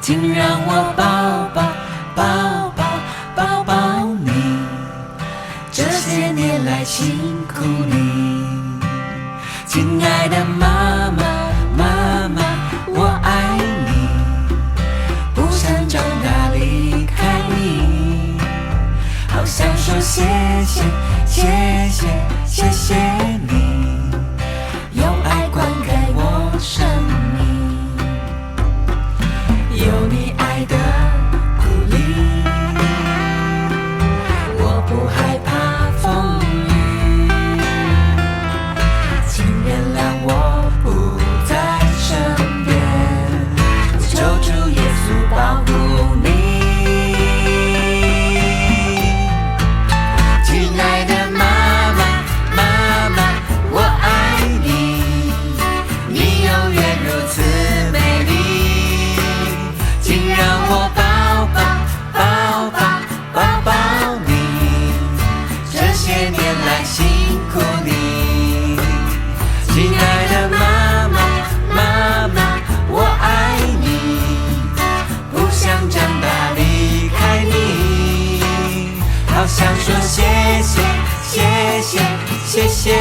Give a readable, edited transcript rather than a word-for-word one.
请让我抱抱你，这些年来辛苦你，亲爱的妈妈，我爱你，不想长大离开你，好想说谢谢你，用爱灌溉我生命，有你爱的鼓励，我不害怕风雨，请原谅我不在身边，求主耶稣保护你。亲爱的妈妈，我爱你，你永远如此美丽，请让我抱抱你，这些年来辛苦你，亲爱的妈妈，我爱你，不想长大离开你，好想说谢谢